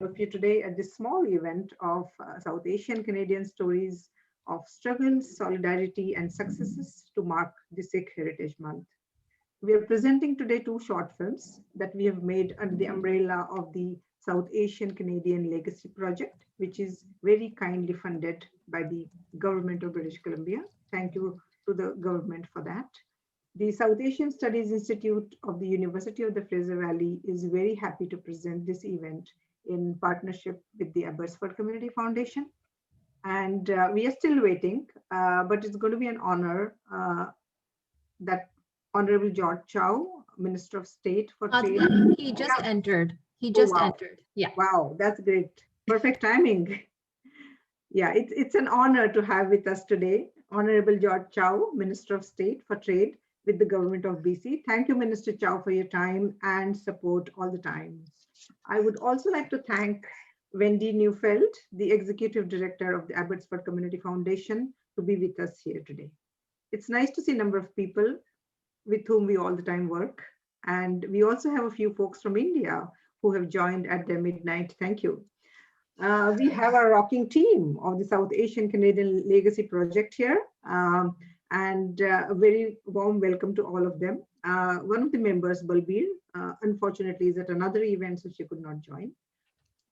of you today at this small event of South Asian Canadian stories of struggles, solidarity, and successes to mark the Sikh Heritage Month. We are presenting today two short films that we have made under the umbrella of the South Asian Canadian Legacy Project, which is very kindly funded by the Government of British Columbia. Thank you to the government for that. The South Asian Studies Institute of the University of the Fraser Valley is very happy to present this event in partnership with the Abbotsford Community Foundation. And we are still waiting, but it's going to be an honor that Honorable George Chow, Minister of State for Trade. He just entered. He Oh, just wow. entered. Yeah. Wow, that's great. Perfect timing. Yeah, it's an honor to have with us today Honorable George Chow, Minister of State for Trade with the Government of BC. Thank you, Minister Chow, for your time and support all the time. I would also like to thank Wendy Neufeld, the Executive Director of the Abbotsford Community Foundation, to be with us here today. It's nice to see a number of people with whom we all the time work. And we also have a few folks from India who have joined at their midnight. Thank you. We have a rocking team of the South Asian Canadian Legacy Project here. And a very warm welcome to all of them. One of the members, Balbir, unfortunately is at another event, so she could not join.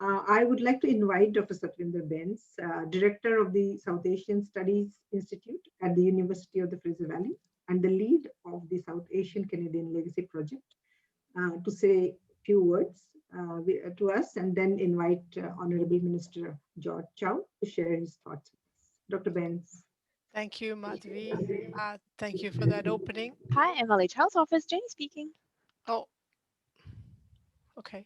I would like to invite Dr. Satwinder Benz, Director of the South Asian Studies Institute at the University of the Fraser Valley and the lead of the South Asian Canadian Legacy Project, to say a few words to us, and then invite Honorable Minister George Chow to share his thoughts with us. Dr. Benz. Thank you, Madhvi. Thank you for that opening. Hi, MLA Chow's office, Jenny speaking. Oh, okay.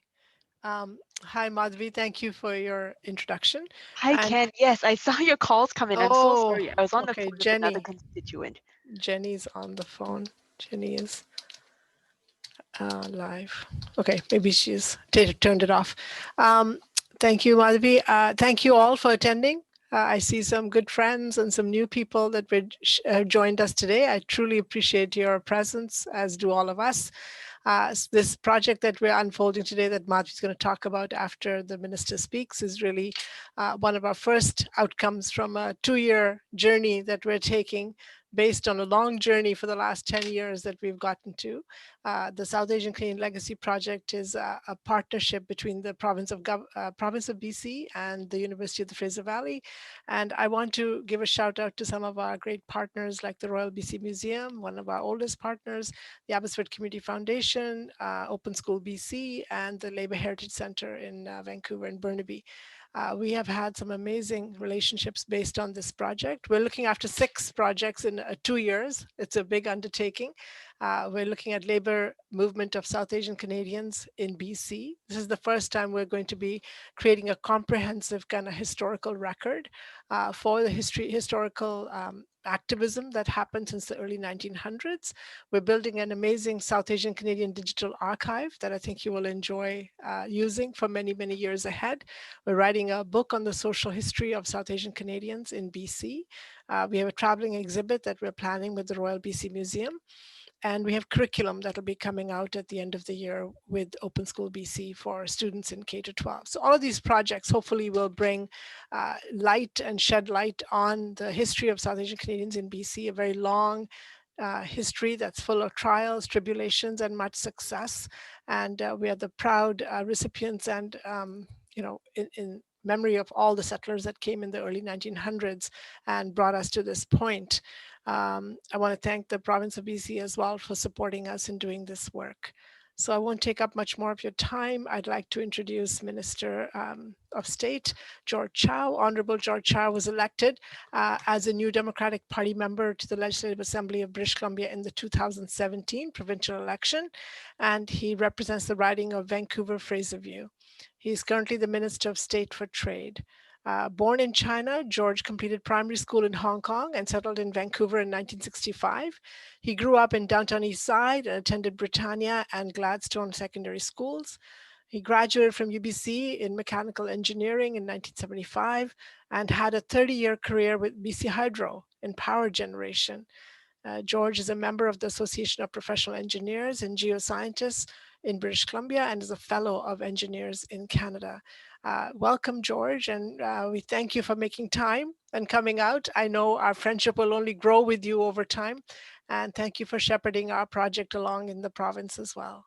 Hi, Madhvi. Thank you for your introduction. Hi, Ken. Yes, I saw your calls come in. I'm so sorry. I was on the phone with Jenny. another constituent. Jenny's on the phone. Jenny is live. Okay, maybe she's turned it off. Thank you, Madhvi. Thank you all for attending. I see some good friends and some new people that have joined us today. I truly appreciate your presence, as do all of us. This project that we're unfolding today that Madhvi is going to talk about after the minister speaks is really one of our first outcomes from a 2-year journey that we're taking based on a long journey for the last 10 years that we've gotten to. The South Asian Canadian Legacy Project is a partnership between the province of BC and the University of the Fraser Valley. And I want to give a shout out to some of our great partners like the Royal BC Museum, one of our oldest partners, the Abbotsford Community Foundation, Open School BC, and the Labour Heritage Centre in Vancouver and Burnaby. We have had some amazing relationships based on this project. We're looking after 6 projects in 2 years. It's a big undertaking. We're looking at labor movement of South Asian Canadians in BC. This is the first time we're going to be creating a comprehensive kind of historical record for the historical activism that happened since the early 1900s. We're building an amazing South Asian Canadian digital archive that I think you will enjoy using for many, many years ahead. We're writing a book on the social history of South Asian Canadians in BC. We have a traveling exhibit that we're planning with the Royal BC Museum. And we have curriculum that'll be coming out at the end of the year with Open School BC for students in K-12. So all of these projects hopefully will bring light and shed light on the history of South Asian Canadians in BC, a very long history that's full of trials, tribulations, and much success. And we are the proud recipients and, in memory of all the settlers that came in the early 1900s and brought us to this point. I want to thank the province of BC as well for supporting us in doing this work. So I won't take up much more of your time. I'd like to introduce Minister of State, George Chow. Honorable George Chow was elected as a new Democratic Party member to the Legislative Assembly of British Columbia in the 2017 provincial election, and he represents the riding of Vancouver-Fraserview. He's currently the Minister of State for Trade. Born in China, George completed primary school in Hong Kong and settled in Vancouver in 1965. He grew up in downtown East Side and attended Britannia and Gladstone secondary schools. He graduated from UBC in mechanical engineering in 1975 and had a 30-year career with BC Hydro in power generation. George is a member of the Association of Professional Engineers and Geoscientists in British Columbia and is a fellow of engineers in Canada. welcome, George, and we thank you for making time and coming out. I know our friendship will only grow with you over time, and thank you for shepherding our project along in the province as well.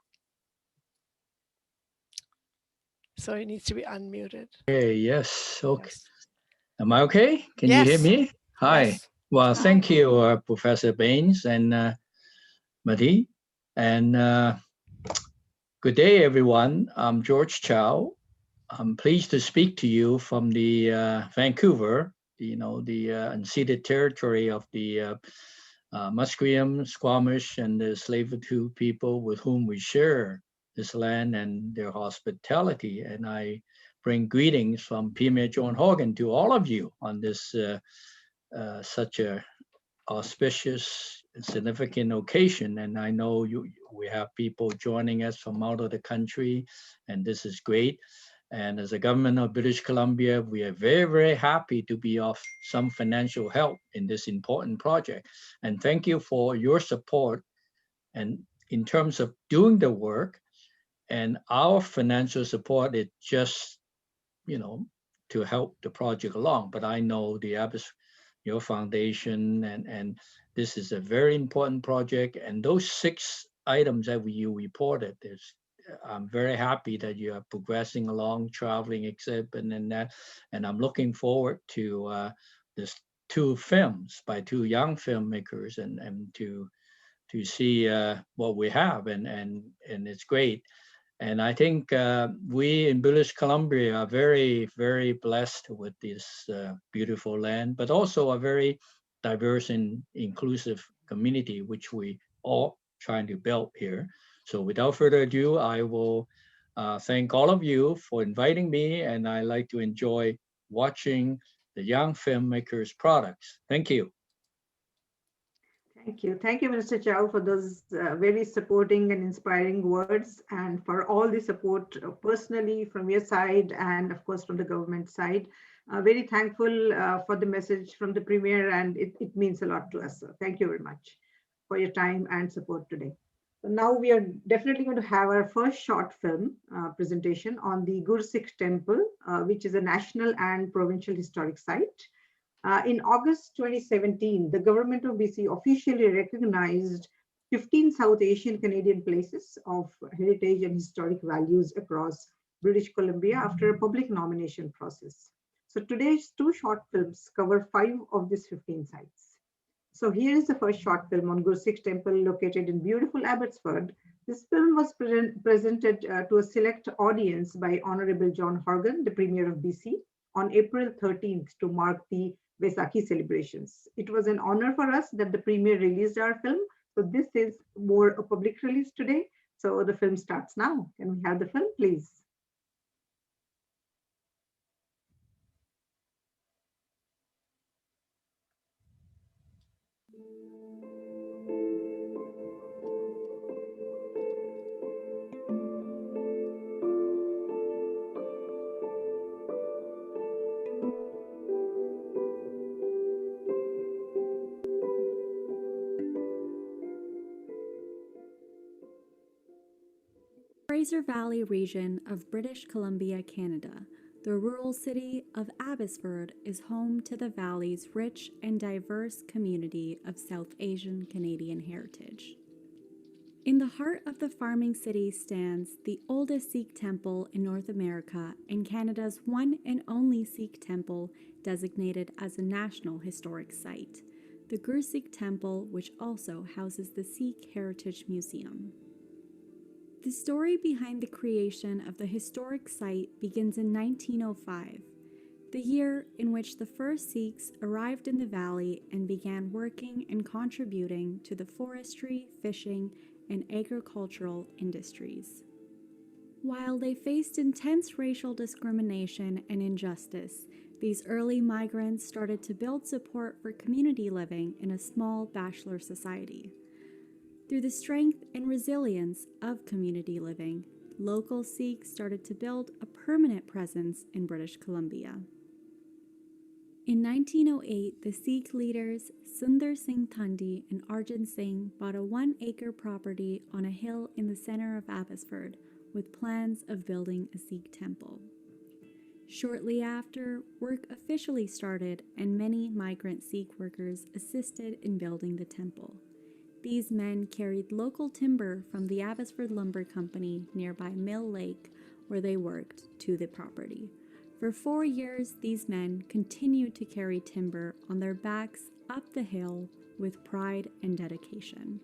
So he needs to be unmuted. Okay, yes, okay. Yes. Am I okay? Can you hear Yes. me? Hi. Yes. Well, thank you, Professor Baines and Mati. And good day, everyone. I'm George Chow. I'm pleased to speak to you from the Vancouver, the unceded territory of the Musqueam, Squamish, and the Tsleil-Waututh people with whom we share this land and their hospitality. And I bring greetings from Premier John Horgan to all of you on this such a auspicious and significant occasion. And I know we have people joining us from out of the country, and this is great. And as a government of British Columbia, we are very, very happy to be of some financial help in this important project. And thank you for your support. And in terms of doing the work, and our financial support is just, to help the project along. But I know your foundation, and this is a very important project. And those 6 items that you reported, I'm very happy that you are progressing along, traveling, exhibiting, and that. And I'm looking forward to this 2 films by 2 young filmmakers, and to see what we have, and it's great. And I think we in British Columbia are very, very blessed with this beautiful land, but also a very diverse and inclusive community, which we all trying to build here. So without further ado, I will thank all of you for inviting me, and I like to enjoy watching the young filmmakers' products. Thank you. Thank you. Thank you, Mr. Chow, for those very supporting and inspiring words, and for all the support personally from your side and, of course, from the government side. Very thankful for the message from the Premier, and it means a lot to us. So thank you very much for your time and support today. So now we are definitely going to have our first short film presentation on the Sikh Temple, which is a national and provincial historic site. In August 2017, the government of BC officially recognized 15 South Asian Canadian places of heritage and historic values across British Columbia after a public nomination process. So today's 2 short films cover 5 of these 15 sites. So here is the first short film on Sikh Temple located in beautiful Abbotsford. This film was presented to a select audience by Honorable John Horgan, the Premier of BC, on April 13th to mark the Vaisakhi celebrations. It was an honor for us that the Premier released our film. So this is more a public release today. So the film starts now. Can we have the film, please? Fraser Valley region of British Columbia, Canada, the rural city of Abbotsford is home to the valley's rich and diverse community of South Asian Canadian heritage. In the heart of the farming city stands the oldest Sikh temple in North America and Canada's one and only Sikh temple designated as a National Historic Site, the Sikh Temple, which also houses the Sikh Heritage Museum. The story behind the creation of the historic site begins in 1905, the year in which the first Sikhs arrived in the valley and began working and contributing to the forestry, fishing, and agricultural industries. While they faced intense racial discrimination and injustice, these early migrants started to build support for community living in a small bachelor society. Through the strength and resilience of community living, local Sikhs started to build a permanent presence in British Columbia. In 1908, the Sikh leaders Sundar Singh Thandi and Arjan Singh bought a 1-acre property on a hill in the center of Abbotsford with plans of building a Sikh temple. Shortly after, work officially started and many migrant Sikh workers assisted in building the temple. These men carried local timber from the Abbotsford Lumber Company nearby Mill Lake, where they worked, to the property. For 4 years, these men continued to carry timber on their backs up the hill with pride and dedication.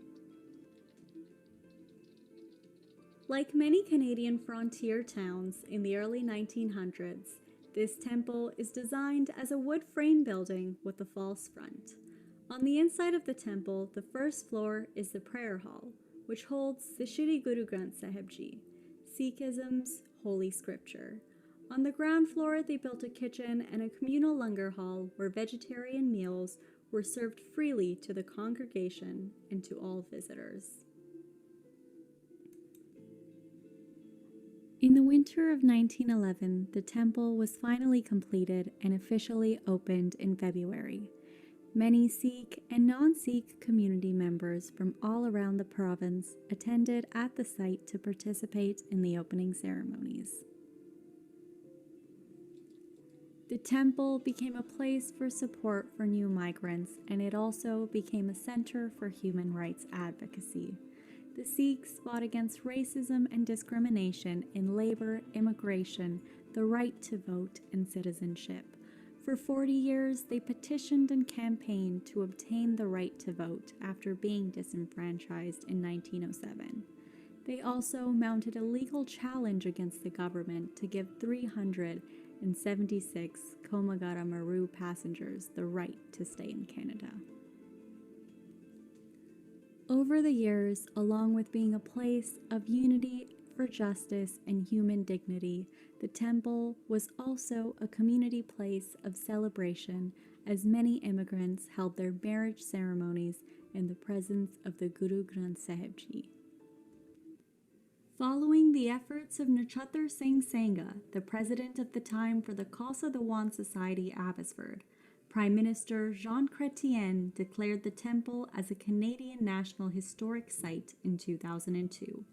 Like many Canadian frontier towns in the early 1900s, this temple is designed as a wood frame building with a false front. On the inside of the temple, the first floor is the prayer hall, which holds the Shri Guru Granth Sahib Ji, Sikhism's holy scripture. On the ground floor, they built a kitchen and a communal langar hall where vegetarian meals were served freely to the congregation and to all visitors. In the winter of 1911, the temple was finally completed and officially opened in February. Many Sikh and non-Sikh community members from all around the province attended at the site to participate in the opening ceremonies. The temple became a place for support for new migrants, and it also became a center for human rights advocacy. The Sikhs fought against racism and discrimination in labor, immigration, the right to vote, and citizenship. For 40 years, they petitioned and campaigned to obtain the right to vote after being disenfranchised in 1907. They also mounted a legal challenge against the government to give 376 Komagara Maru passengers the right to stay in Canada. Over the years, along with being a place of unity for justice and human dignity, the temple was also a community place of celebration as many immigrants held their marriage ceremonies in the presence of the Guru Granth Sahib Ji. Following the efforts of Nachattar Singh Sangha, the president of the time for the Khalsa Diwan Society Abbotsford, Prime Minister Jean Chrétien declared the temple as a Canadian National Historic Site in 2002.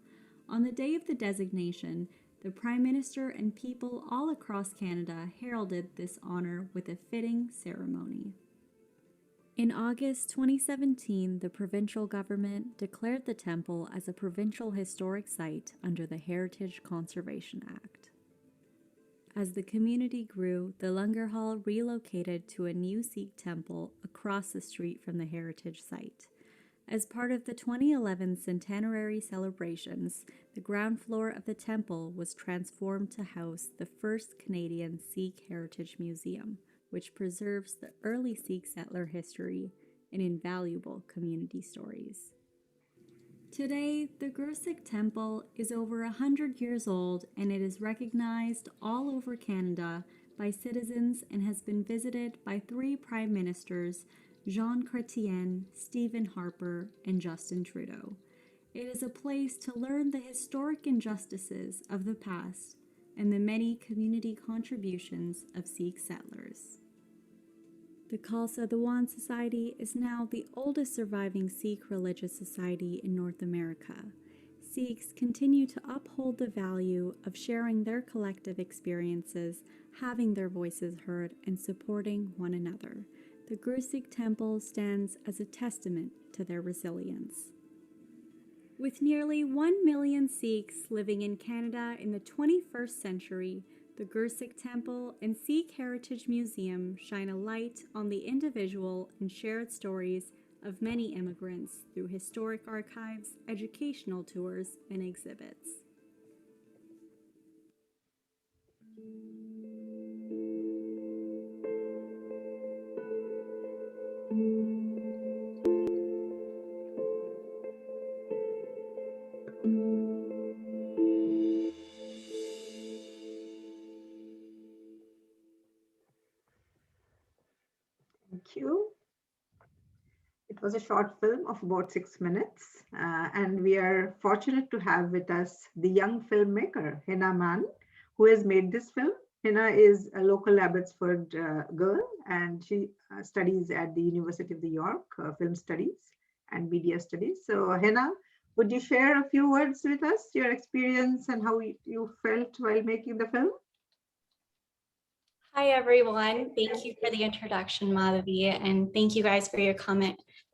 On the day of the designation, the Prime Minister and people all across Canada heralded this honor with a fitting ceremony. In August 2017, the provincial government declared the temple as a provincial historic site under the Heritage Conservation Act. As the community grew, the Langar Hall relocated to a new Sikh temple across the street from the heritage site. As part of the 2011 centenary celebrations, the ground floor of the temple was transformed to house the first Canadian Sikh Heritage Museum, which preserves the early Sikh settler history and invaluable community stories. Today, the Guru Sikh Temple is over 100 years old, and it is recognized all over Canada by citizens and has been visited by 3 Prime Ministers, Jean Chrétien, Stephen Harper, and Justin Trudeau. It is a place to learn the historic injustices of the past and the many community contributions of Sikh settlers. The Khalsa Diwan Society is now the oldest surviving Sikh religious society in North America. Sikhs continue to uphold the value of sharing their collective experiences, having their voices heard, and supporting one another. The Guru Sikh Temple stands as a testament to their resilience. With nearly 1 million Sikhs living in Canada in the 21st century, the Guru Sikh Temple and Sikh Heritage Museum shine a light on the individual and shared stories of many immigrants through historic archives, educational tours, and exhibits. Thank you. It was a short film of about 6 minutes, and we are fortunate to have with us the young filmmaker, Henna Mann, who has made this film. Henna is a local Abbotsford girl, and she studies at the University of New York, Film Studies and Media Studies. So Henna, would you share a few words with us, your experience and how you felt while making the film? Hi, everyone. Thank you for the introduction, Madhavi, and thank you guys for your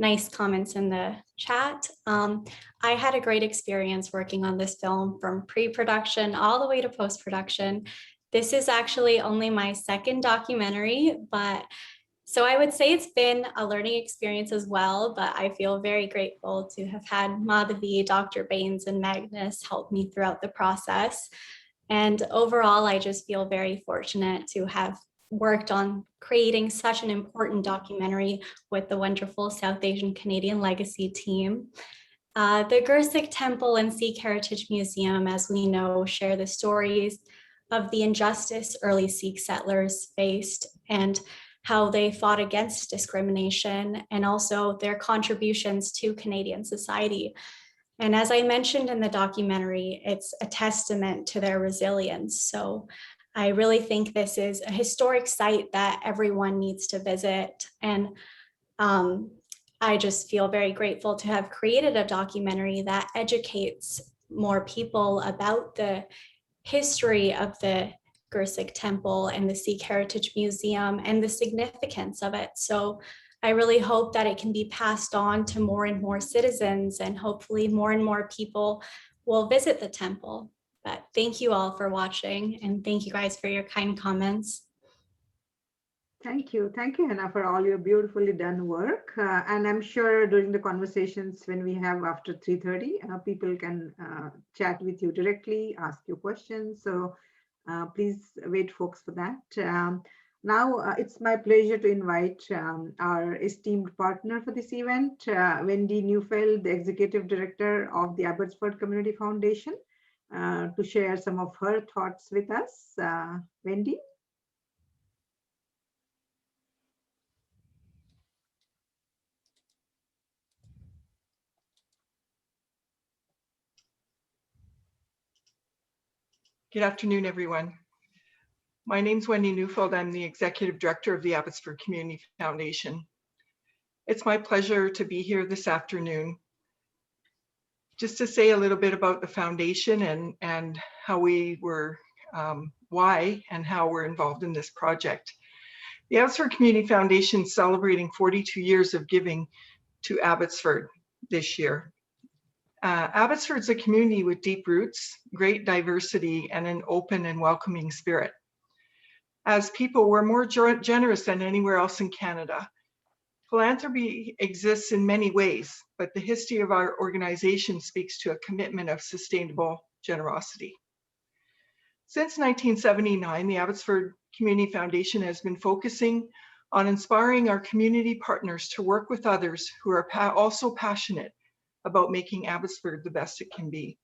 nice comments in the chat. I had a great experience working on this film from pre-production all the way to post-production. This is actually only my second documentary, but so I would say it's been a learning experience as well, but I feel very grateful to have had Madhavi, Dr. Baines, and Magnus help me throughout the process. And overall, I just feel very fortunate to have worked on creating such an important documentary with the wonderful South Asian Canadian Legacy team. The Gursikh Temple and Sikh Heritage Museum, as we know, share the stories of the injustice early Sikh settlers faced and how they fought against discrimination and also their contributions to Canadian society. And as I mentioned in the documentary, it's a testament to their resilience. So I really think this is a historic site that everyone needs to visit. And I just feel very grateful to have created a documentary that educates more people about the history of the Gursikh Temple and the Sikh Heritage Museum and the significance of it. So I really hope that it can be passed on to more and more citizens, and hopefully more and more people will visit the temple. But thank you all for watching, and thank you guys for your kind comments. Thank you, Henna, for all your beautifully done work. And I'm sure during the conversations when we have after 3:30, people can chat with you directly, ask you questions. So please wait, folks, for that. Now, it's my pleasure to invite our esteemed partner for this event, Wendy Neufeld, the Executive Director of the Abbotsford Community Foundation, to share some of her thoughts with us. Wendy? Good afternoon, everyone. My name's Wendy Neufeld. I'm the Executive Director of the Abbotsford Community Foundation. It's my pleasure to be here this afternoon just to say a little bit about the foundation and how we were, why and how we're involved in this project. The Abbotsford Community Foundation is celebrating 42 years of giving to Abbotsford this year. Abbotsford's a community with deep roots, great diversity, and an open and welcoming spirit. As people, we're more generous than anywhere else in Canada. Philanthropy exists in many ways, but the history of our organization speaks to a commitment of sustainable generosity. Since 1979, the Abbotsford Community Foundation has been focusing on inspiring our community partners to work with others who are also passionate about making Abbotsford the best it can be.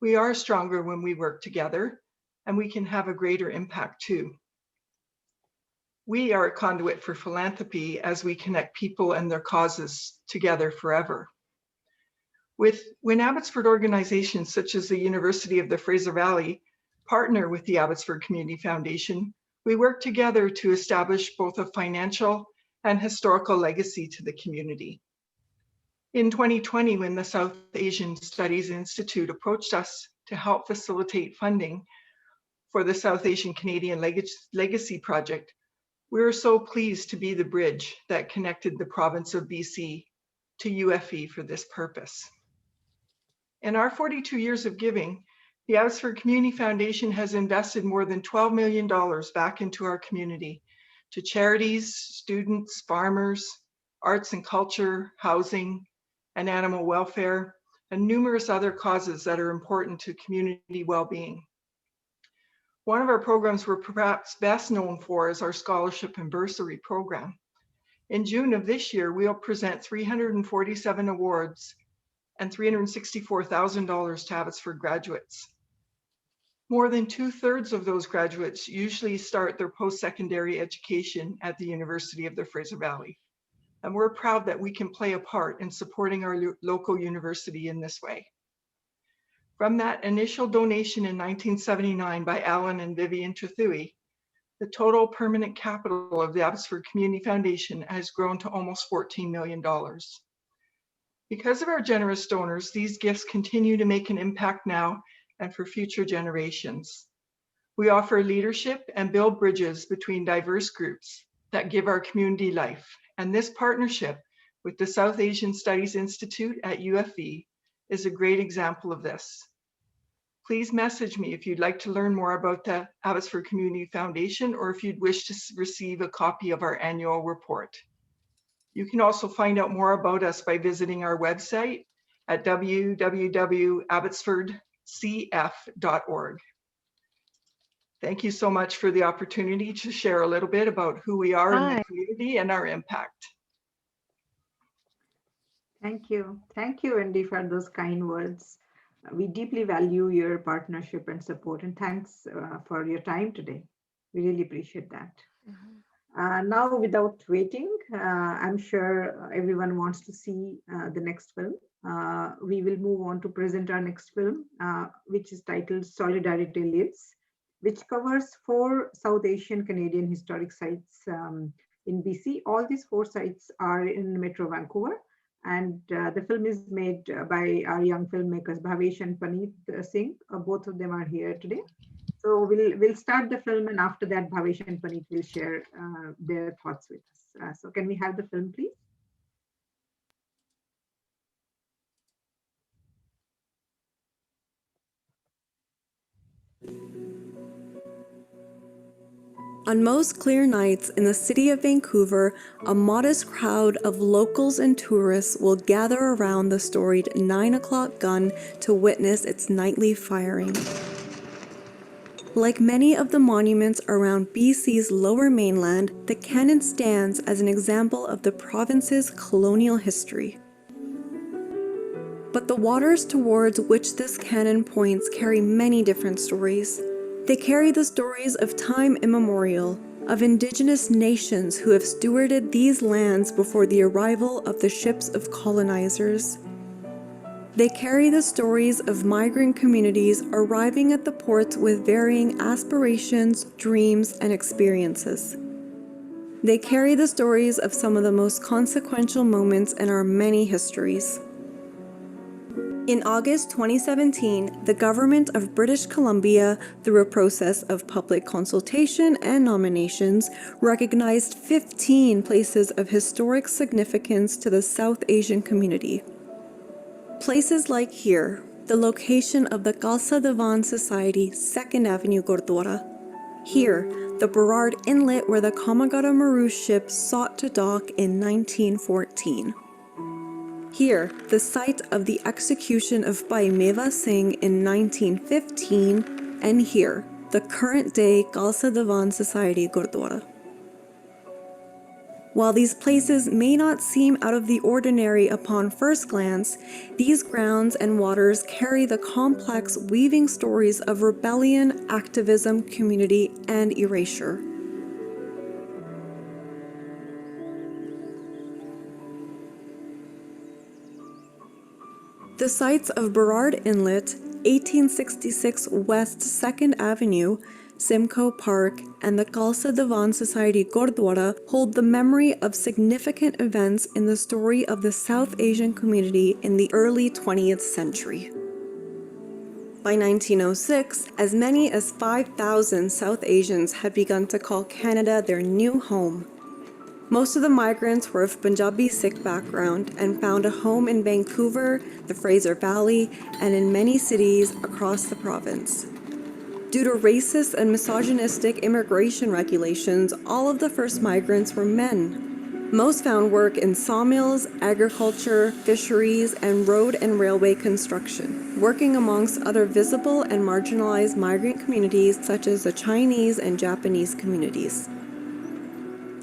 We are stronger when we work together, and we can have a greater impact too. We are a conduit for philanthropy as we connect people and their causes together forever. When Abbotsford organizations such as the University of the Fraser Valley partner with the Abbotsford Community Foundation, we work together to establish both a financial and historical legacy to the community. In 2020, when the South Asian Studies Institute approached us to help facilitate funding for the South Asian Canadian Legacy Project, we were so pleased to be the bridge that connected the province of BC to UFE for this purpose. In our 42 years of giving, the Abbotsford Community Foundation has invested more than $12 million back into our community to charities, students, farmers, arts and culture, housing, and animal welfare, and numerous other causes that are important to community well-being. One of our programs we're perhaps best known for is our scholarship and bursary program. In June of this year, we'll present 347 awards and $364,000 to Abbotsford graduates. More than 2/3 of those graduates usually start their post-secondary education at the University of the Fraser Valley. And we're proud that we can play a part in supporting our local university in this way. From that initial donation in 1979 by Alan and Vivian Trethewey, the total permanent capital of the Abbotsford Community Foundation has grown to almost $14 million. Because of our generous donors, these gifts continue to make an impact now and for future generations. We offer leadership and build bridges between diverse groups that give our community life. And this partnership with the South Asian Studies Institute at UFV is a great example of this. Please message me if you'd like to learn more about the Abbotsford Community Foundation or if you'd wish to receive a copy of our annual report. You can also find out more about us by visiting our website at www.abbotsfordcf.org. Thank you so much for the opportunity to share a little bit about who we are in the community and our impact. Thank you. Thank you, Wendy, for those kind words. We deeply value your partnership and support, and thanks for your time today. We really appreciate that. Now, without waiting, I'm sure everyone wants to see the next film. We will move on to present our next film, which is titled Solidarity Lives, which covers 4 South Asian Canadian historic sites in BC. All these 4 sites are in Metro Vancouver. And the film is made by our young filmmakers, Bhavesh and Paneet Singh. Both of them are here today. So we'll start the film, and after that, Bhavesh and Paneet will share their thoughts with us. So can we have the film, please? On most clear nights in the city of Vancouver, a modest crowd of locals and tourists will gather around the storied 9 o'clock gun to witness its nightly firing. Like many of the monuments around BC's Lower Mainland, the cannon stands as an example of the province's colonial history. But the waters towards which this cannon points carry many different stories. They carry the stories of time immemorial, of Indigenous nations who have stewarded these lands before the arrival of the ships of colonizers. They carry the stories of migrant communities arriving at the ports with varying aspirations, dreams, and experiences. They carry the stories of some of the most consequential moments in our many histories. In August 2017, the Government of British Columbia, through a process of public consultation and nominations, recognized 15 places of historic significance to the South Asian community. Places like here, the location of the Khalsa Diwan Society 2nd Avenue Gurdwara. Here, the Burrard Inlet where the Kamagata Maru ship sought to dock in 1914. Here, the site of the execution of Bhai Meva Singh in 1915, and here, the current-day Khalsa Diwan Society Gurdwara. While these places may not seem out of the ordinary upon first glance, these grounds and waters carry the complex weaving stories of rebellion, activism, community, and erasure. The sites of Burrard Inlet, 1866 West 2nd Avenue, Simcoe Park, and the Khalsa Diwan Society Gurdwara hold the memory of significant events in the story of the South Asian community in the early 20th century. By 1906, as many as 5,000 South Asians had begun to call Canada their new home. Most of the migrants were of Punjabi Sikh background and found a home in Vancouver, the Fraser Valley, and in many cities across the province. Due to racist and misogynistic immigration regulations, all of the first migrants were men. Most found work in sawmills, agriculture, fisheries, and road and railway construction, working amongst other visible and marginalized migrant communities such as the Chinese and Japanese communities.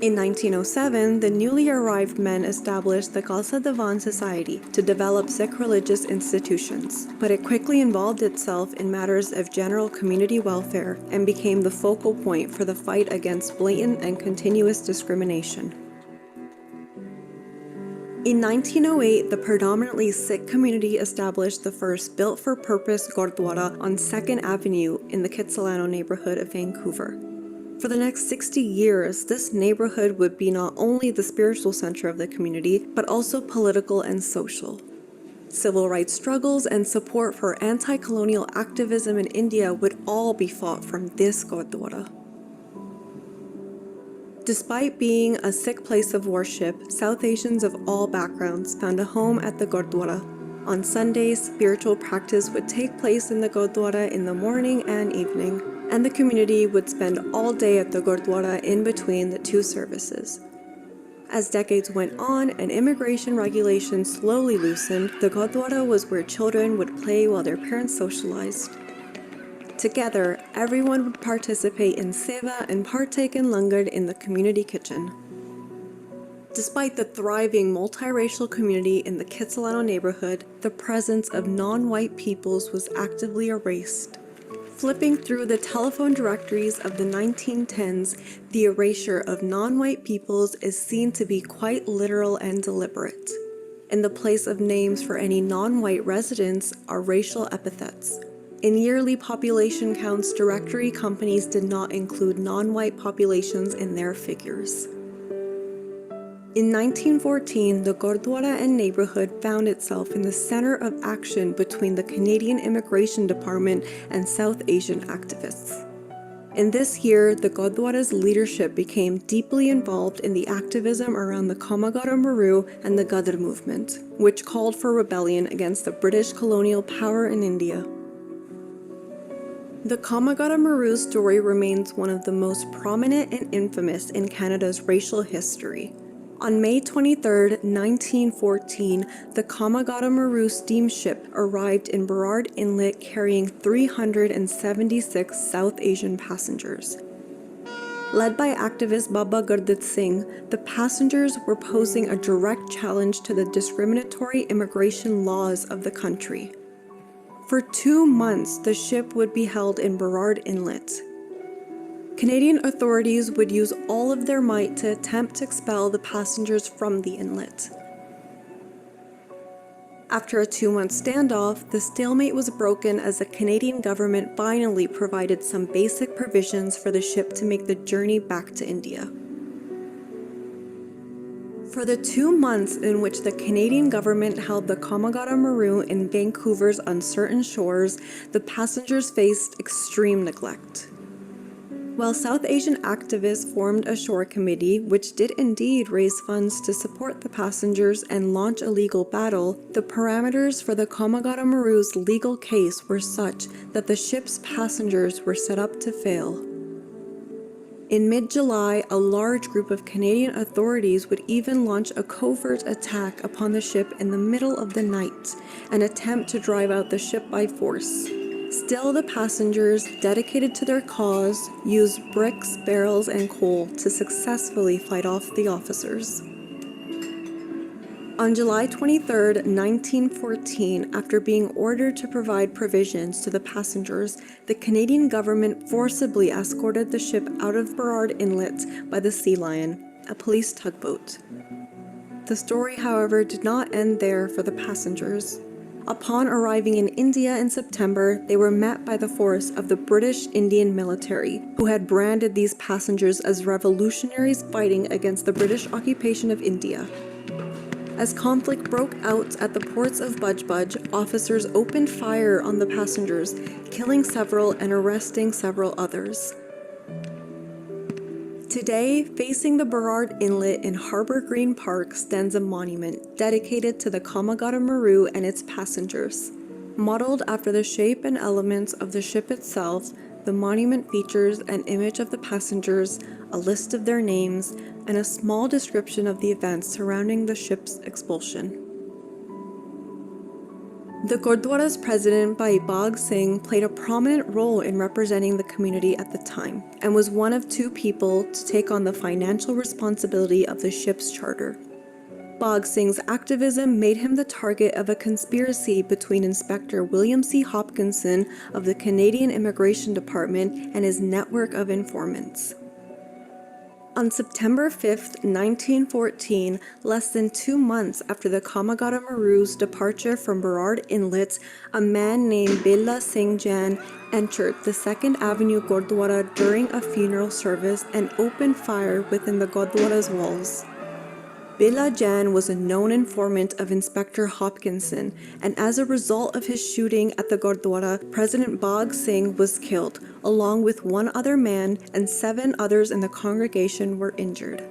In 1907, the newly arrived men established the Khalsa Diwan Society to develop Sikh religious institutions, but it quickly involved itself in matters of general community welfare and became the focal point for the fight against blatant and continuous discrimination. In 1908, the predominantly Sikh community established the first built-for-purpose Gurdwara on 2nd Avenue in the Kitsilano neighborhood of Vancouver. For the next 60 years, this neighborhood would be not only the spiritual center of the community, but also political and social. civil rights struggles, and support for anti-colonial activism in India would all be fought from this Gurdwara. Despite being a Sikh place of worship, South Asians of all backgrounds found a home at the Gurdwara. On Sundays, spiritual practice would take place in the Gurdwara in the morning and evening, and the community would spend all day at the Gurdwara in between the two services. As decades went on and immigration regulations slowly loosened, the Gurdwara was where children would play while their parents socialized. Together, everyone would participate in seva and partake in langar in the community kitchen. Despite the thriving multiracial community in the Kitsilano neighborhood, the presence of non-white peoples was actively erased. Flipping through the telephone directories of the 1910s, the erasure of non-white peoples is seen to be quite literal and deliberate. In the place of names for any non-white residents are racial epithets. In yearly population counts, directory companies did not include non-white populations in their figures. In 1914, the Gurdwara and neighborhood found itself in the center of action between the Canadian Immigration Department and South Asian activists. In this year, the Gurdwara's leadership became deeply involved in the activism around the Kamagara Maru and the Gadar movement, which called for rebellion against the British colonial power in India. The Kamagara Maru story remains one of the most prominent and infamous in Canada's racial history. On May 23, 1914, the Kamagara Maru steamship arrived in Burrard Inlet carrying 376 South Asian passengers. Led by activist Baba Gurdit Singh, the passengers were posing a direct challenge to the discriminatory immigration laws of the country. For 2 months, the ship would be held in Burrard Inlet. Canadian authorities would use all of their might to attempt to expel the passengers from the inlet. After a 2-month standoff, the stalemate was broken as the Canadian government finally provided some basic provisions for the ship to make the journey back to India. For the 2 months in which the Canadian government held the Kamagara Maru in Vancouver's uncertain shores, the passengers faced extreme neglect. While South Asian activists formed a shore committee, which did indeed raise funds to support the passengers and launch a legal battle, the parameters for the Kamagara Maru's legal case were such that the ship's passengers were set up to fail. In mid-July, a large group of Canadian authorities would even launch a covert attack upon the ship in the middle of the night, an attempt to drive out the ship by force. Still, the passengers, dedicated to their cause, used bricks, barrels, and coal to successfully fight off the officers. On July 23, 1914, after being ordered to provide provisions to the passengers, the Canadian government forcibly escorted the ship out of Burrard Inlet by the Sea Lion, a police tugboat. The story, however, did not end there for the passengers. Upon arriving in India in September, they were met by the force of the British Indian military, who had branded these passengers as revolutionaries fighting against the British occupation of India. As conflict broke out at the ports of Bajbaj, officers opened fire on the passengers, killing several and arresting several others. Today, facing the Burrard Inlet in Harbour Green Park stands a monument dedicated to the Kamagara Maru and its passengers. Modeled after the shape and elements of the ship itself, the monument features an image of the passengers, a list of their names, and a small description of the events surrounding the ship's expulsion. The Gurdwara's president, Bhavesh Singh, played a prominent role in representing the community at the time, and was one of 2 people to take on the financial responsibility of the ship's charter. Bhavesh Singh's activism made him the target of a conspiracy between Inspector William C. Hopkinson of the Canadian Immigration Department and his network of informants. On September 5, 1914, less than 2 months after the Kamagara Maru's departure from Burrard Inlet, a man named Bela Singh Jain entered the 2nd Avenue Gurdwara during a funeral service and opened fire within the Gurdwara's walls. Bela Jan was a known informant of Inspector Hopkinson, and as a result of his shooting at the Gurdwara, President Bhag Singh was killed, along with one other man, and 7 others in the congregation were injured.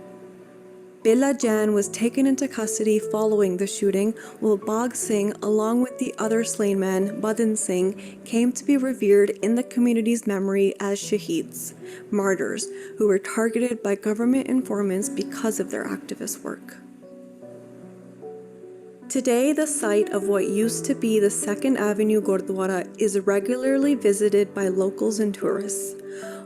Bela Jan was taken into custody following the shooting, while Bhag Singh, along with the other slain man, Madan Singh, came to be revered in the community's memory as shaheeds, martyrs, who were targeted by government informants because of their activist work. Today, the site of what used to be the 2nd Avenue Gurdwara is regularly visited by locals and tourists.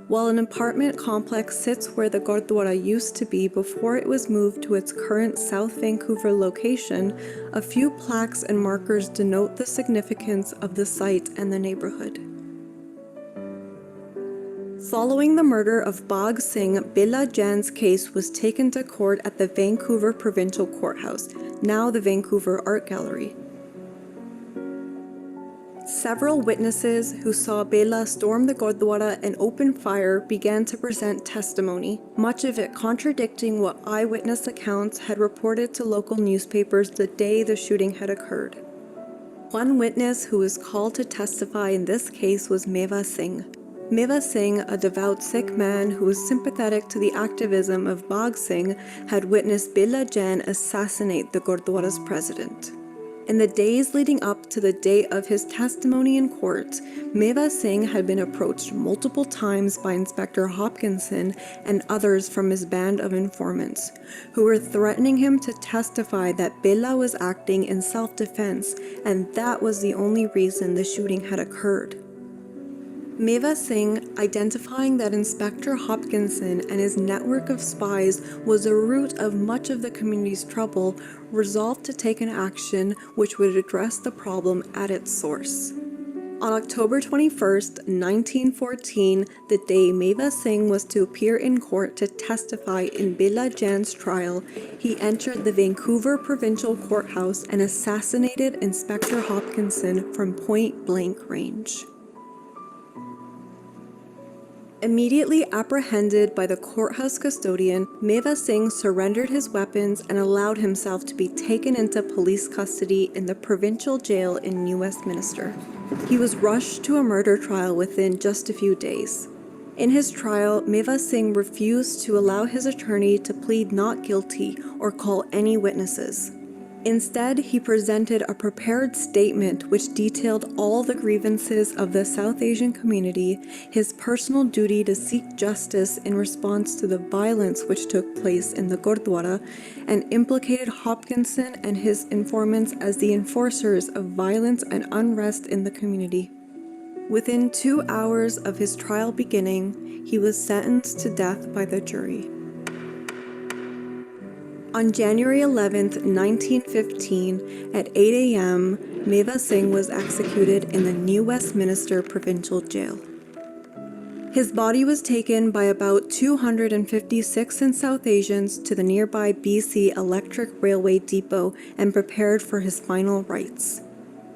While an apartment complex sits where the Gurdwara used to be before it was moved to its current South Vancouver location, a few plaques and markers denote the significance of the site and the neighborhood. Following the murder of Bhag Singh, Bela Jan's case was taken to court at the Vancouver Provincial Courthouse, now the Vancouver Art Gallery. Several witnesses who saw Bela storm the Gurdwara and open fire began to present testimony, much of it contradicting what eyewitness accounts had reported to local newspapers the day the shooting had occurred. One witness who was called to testify in this case was Meva Singh. Meva Singh, a devout Sikh man who was sympathetic to the activism of Bhag Singh, had witnessed Bela Jan assassinate the Gurdwara's president. In the days leading up to the day of his testimony in court, Meva Singh had been approached multiple times by Inspector Hopkinson and others from his band of informants, who were threatening him to testify that Bela was acting in self-defense, and that was the only reason the shooting had occurred. Meva Singh, identifying that Inspector Hopkinson and his network of spies was the root of much of the community's trouble, resolved to take an action which would address the problem at its source. On October 21st, 1914, the day Meva Singh was to appear in court to testify in Bela Jan's trial, he entered the Vancouver Provincial Courthouse and assassinated Inspector Hopkinson from point-blank range. Immediately apprehended by the courthouse custodian, Meva Singh surrendered his weapons and allowed himself to be taken into police custody in the provincial jail in New Westminster. He was rushed to a murder trial within just a few days. In his trial, Meva Singh refused to allow his attorney to plead not guilty or call any witnesses. Instead, he presented a prepared statement which detailed all the grievances of the South Asian community, his personal duty to seek justice in response to the violence which took place in the Gurdwara, and implicated Hopkinson and his informants as the enforcers of violence and unrest in the community. Within 2 hours of his trial beginning, he was sentenced to death by the jury. On January 11, 1915, at 8 a.m., Meva Singh was executed in the New Westminster Provincial Jail. His body was taken by about 256 and South Asians to the nearby BC Electric Railway Depot and prepared for his final rites.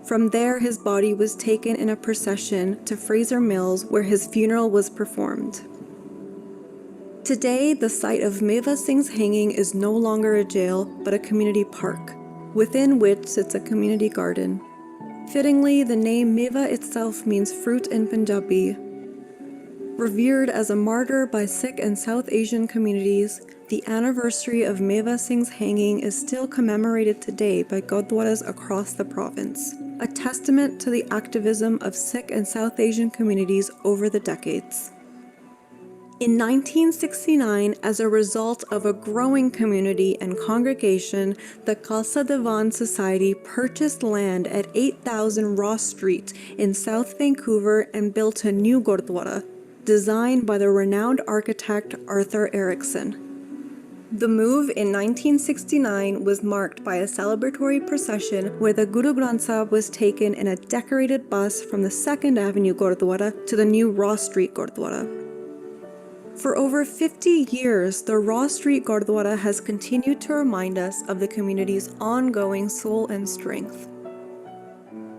From there, his body was taken in a procession to Fraser Mills, where his funeral was performed. Today, the site of Meva Singh's hanging is no longer a jail, but a community park, within which sits a community garden. Fittingly, the name Meva itself means fruit in Punjabi. Revered as a martyr by Sikh and South Asian communities, the anniversary of Meva Singh's hanging is still commemorated today by Gurdwaras across the province, a testament to the activism of Sikh and South Asian communities over the decades. In 1969, as a result of a growing community and congregation, the Khalsa Diwan Society purchased land at 8000 Ross Street in South Vancouver and built a new Gurdwara, designed by the renowned architect Arthur Erickson. The move in 1969 was marked by a celebratory procession where the Guru Granth Sahib was taken in a decorated bus from the 2nd Avenue Gurdwara to the new Ross Street Gurdwara. For over 50 years, the Ross Street Gurdwara has continued to remind us of the community's ongoing soul and strength.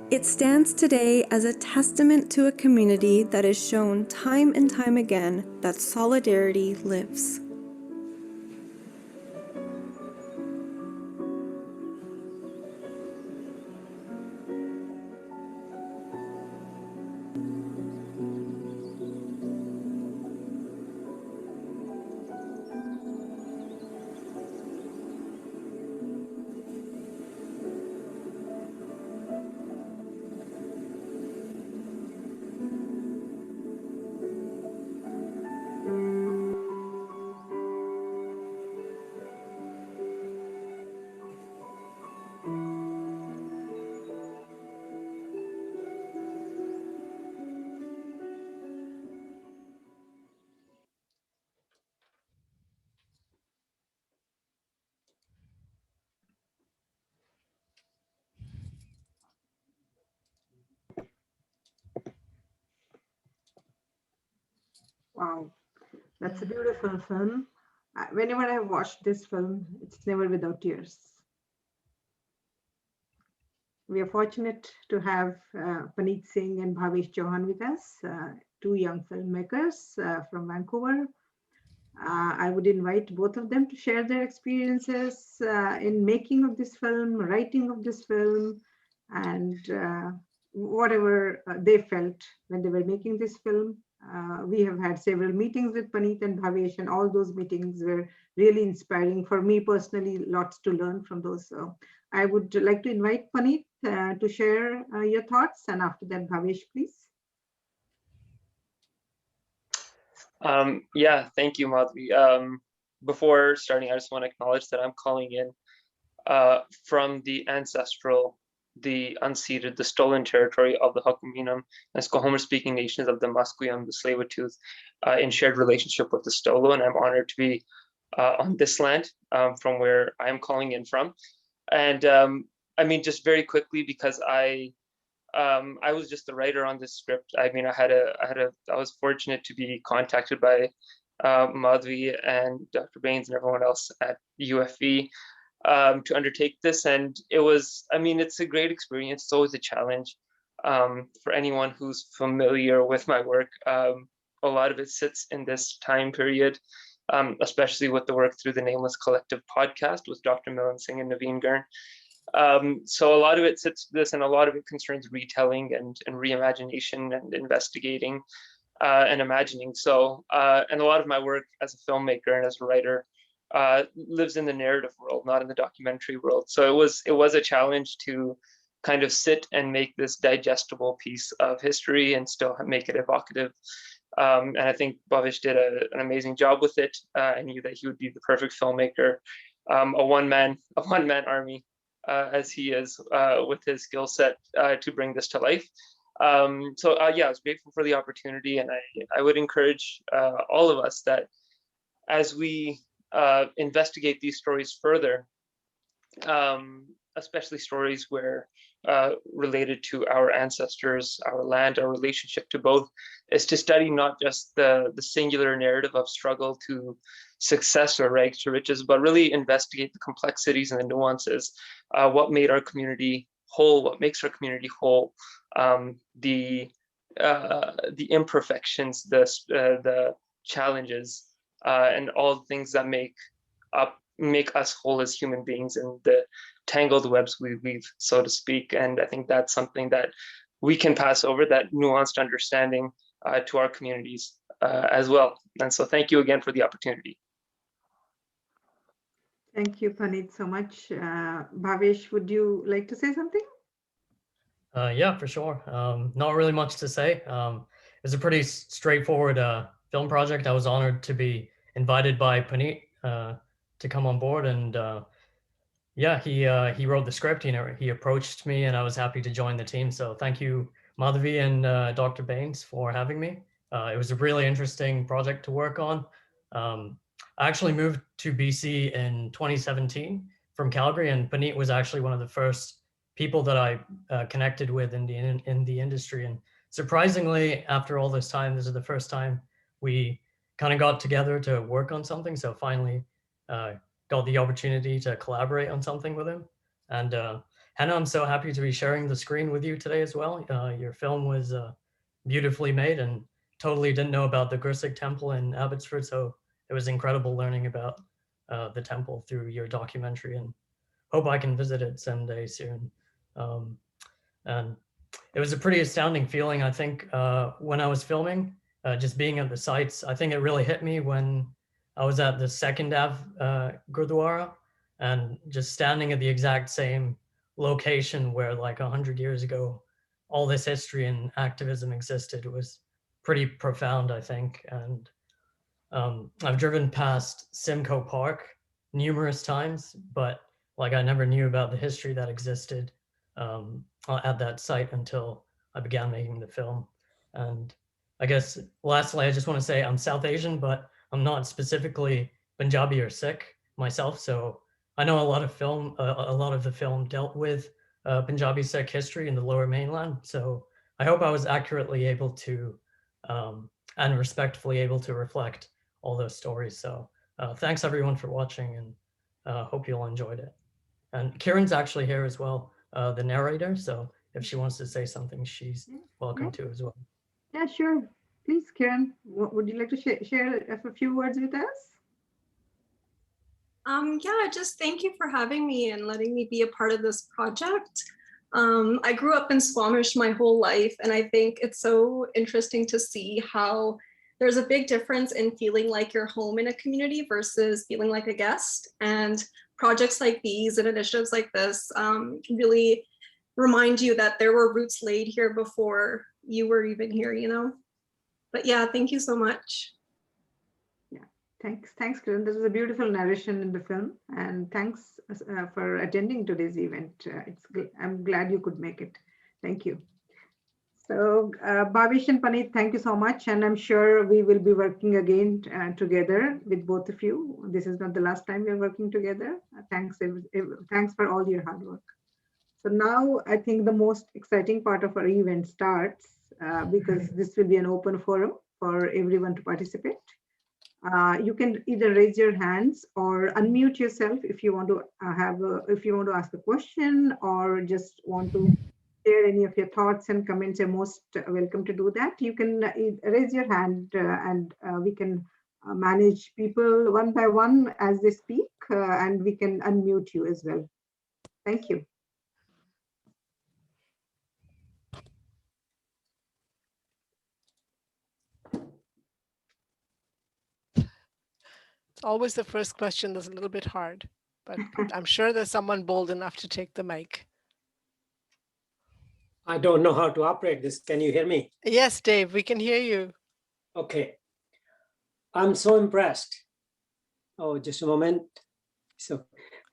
It stands today as a testament to a community that has shown time and time again that solidarity lives. Wow, that's a beautiful film. Whenever I watch this film, it's never without tears. We are fortunate to have Paneet Singh and Bhavesh Chauhan with us, two young filmmakers from Vancouver. I would invite both of them to share their experiences in making of this film, writing of this film, and whatever they felt when they were making this film. We have had several meetings with Paneet and Bhavesh, and all those meetings were really inspiring for me personally. Lots to learn from those. So I would like to invite Paneet to share your thoughts, and after that, Bhavesh, please. Yeah, thank you, Madhvi. Before starting, I just want to acknowledge that I'm calling in from the ancestral, the unceded, the stolen territory of the Hakuminam and Skohomer-speaking nations of the Musqueam, the Tsleil-Waututh, in shared relationship with the Stolo, and I'm honored to be on this land from where I'm calling in from. And I mean, just very quickly, because I was just the writer on this script. I mean, I was fortunate to be contacted by Madhvi and Dr. Baines and everyone else at UFV to undertake this. And it was, I mean, it's a great experience. It's always a challenge for anyone who's familiar with my work. A lot of it sits in this time period, especially with the work through the Nameless Collective podcast with Dr. Mann Singh and Naveen Gurn. So a lot of it sits this, and a lot of it concerns retelling and reimagination and investigating and imagining. So, and a lot of my work as a filmmaker and as a writer lives in the narrative world, not in the documentary world. So it was a challenge to kind of sit and make this digestible piece of history and still make it evocative. And I think Bhavesh did an amazing job with it. I knew that he would be the perfect filmmaker, a one-man army. As he is with his skill set to bring this to life. So yeah, I was grateful for the opportunity, and I would encourage all of us that as we investigate these stories further, especially stories where related to our ancestors, our land, our relationship to both, is to study not just the singular narrative of struggle to success or rags to riches, but really investigate the complexities and the nuances, what made our community whole, what makes our community whole, the imperfections, the challenges, and all the things that make us whole as human beings, and the tangled webs we weave, so to speak. And I think that's something that we can pass over, that nuanced understanding to our communities as well. And so thank you again for the opportunity. Thank you, Paneet, so much. Bhavesh, would you like to say something? Yeah, for sure. Not really much to say. It was a pretty straightforward film project. I was honored to be invited by Paneet to come on board, and yeah, he wrote the script. He approached me, and I was happy to join the team. So thank you, Madhvi and Dr. Baines, for having me. It was a really interesting project to work on. I actually moved to BC in 2017 from Calgary, and Paneet was actually one of the first people that I connected with in the industry. And surprisingly, after all this time, this is the first time we kind of got together to work on something. So finally got the opportunity to collaborate on something with him. And Henna, I'm so happy to be sharing the screen with you today as well. Your film was beautifully made, and totally didn't know about the Gursikh temple in Abbotsford. So it was incredible learning about the temple through your documentary, and hope I can visit it someday soon. And it was a pretty astounding feeling, I think, when I was filming, just being at the sites. I think it really hit me when I was at the Second Ave Gurdwara, and just standing at the exact same location where, like 100 years ago, all this history and activism existed. It was pretty profound, I think. And I've driven past Simcoe Park numerous times, but like I never knew about the history that existed at that site until I began making the film. And I guess lastly, I just want to say I'm South Asian, but I'm not specifically Punjabi or Sikh myself. So I know a lot of the film dealt with Punjabi Sikh history in the Lower Mainland. So I hope I was accurately able to and respectfully able to reflect all those stories. So thanks everyone for watching, and hope you all enjoyed it. And Kieran's actually here as well, the narrator. So if she wants to say something, she's welcome to as well. Yeah, sure. Please, Kieran, would you like to share a few words with us? Yeah, just thank you for having me and letting me be a part of this project. I grew up in Squamish my whole life, and I think it's so interesting to see how there's a big difference in feeling like you're home in a community versus feeling like a guest. And projects like these and initiatives like this really remind you that there were roots laid here before you were even here, you know? But yeah, thank you so much. Thanks, Kiran. This was a beautiful narration in the film, and thanks for attending today's event. I'm glad you could make it. Thank you. So, Bhavesh and Paneet, thank you so much, and I'm sure we will be working again together with both of you. This is not the last time we are working together. Thanks for all your hard work. So now I think the most exciting part of our event starts because this will be an open forum for everyone to participate. You can either raise your hands or unmute yourself if you want to ask a question or just want to share any of your thoughts and comments. You're most welcome to do that. You can raise your hand and we can manage people one by one as they speak, and we can unmute you as well. Thank you. Always the first question that's a little bit hard, but I'm sure there's someone bold enough to take the mic. I don't know how to operate this. Can you hear me? Yes, Dave, we can hear you. Okay. I'm so impressed. Oh, just a moment. So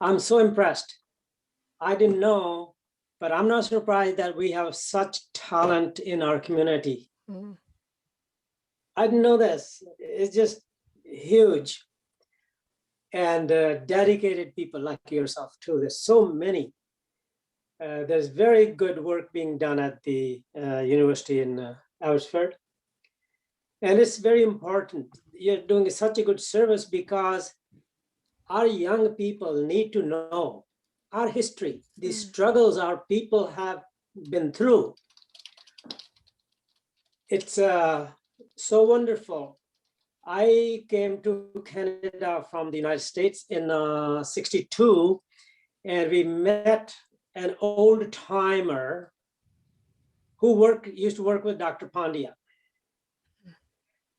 I'm so impressed. I didn't know, but I'm not surprised that we have such talent in our community. Mm. I didn't know this. It's just huge. And dedicated people like yourself too. There's so many. There's very good work being done at the university in Abbotsford. And it's very important. You're doing such a good service because our young people need to know our history, the struggles our people have been through. It's so wonderful. I came to Canada from the United States in '62, and we met an old timer who used to work with Dr. Pandya.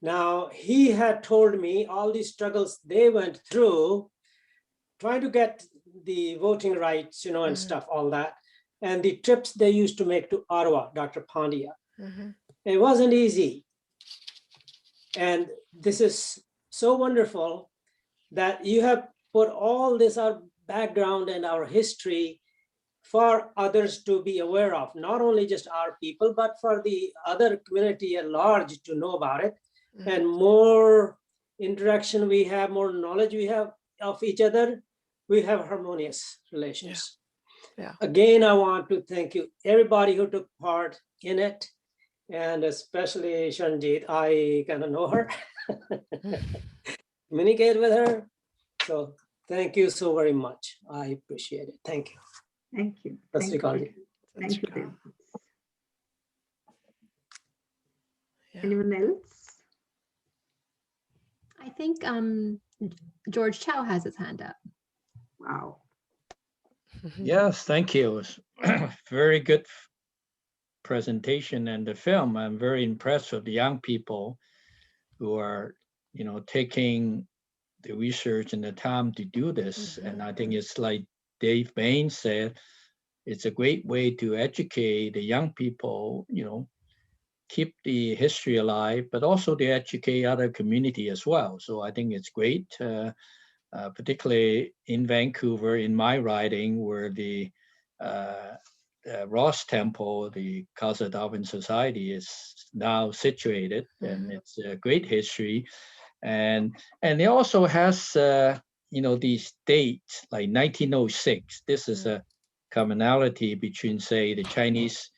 Now, he had told me all these struggles they went through, trying to get the voting rights, you know, and stuff, all that, and the trips they used to make to Ottawa, Dr. Pandya. It wasn't easy. And this is so wonderful that you have put all this, our background and our history, for others to be aware of, not only just our people, but for the other community at large to know about it. And more interaction we have, more knowledge we have of each other, we have harmonious relations. Yeah. Again, I want to thank you, everybody who took part in it. And especially Shanjit, I kind of know her, communicate with her. So thank you so very much. I appreciate it. Thank you. Thank you. Thank you. Thank you. Anyone else? I think George Chow has his hand up. Wow. Yes, thank you. Very good presentation and the film. I'm very impressed with the young people who are, you know, taking the research and the time to do this. And I think it's like Dave Bain said, it's a great way to educate the young people, you know, keep the history alive, but also to educate other community as well. So I think it's great, particularly in Vancouver, in my riding, where the Ross Temple, the Casa Darwin Society, is now situated, and it's a great history. And it also has, you know, these dates like 1906. This is a commonality between, say, the Chinese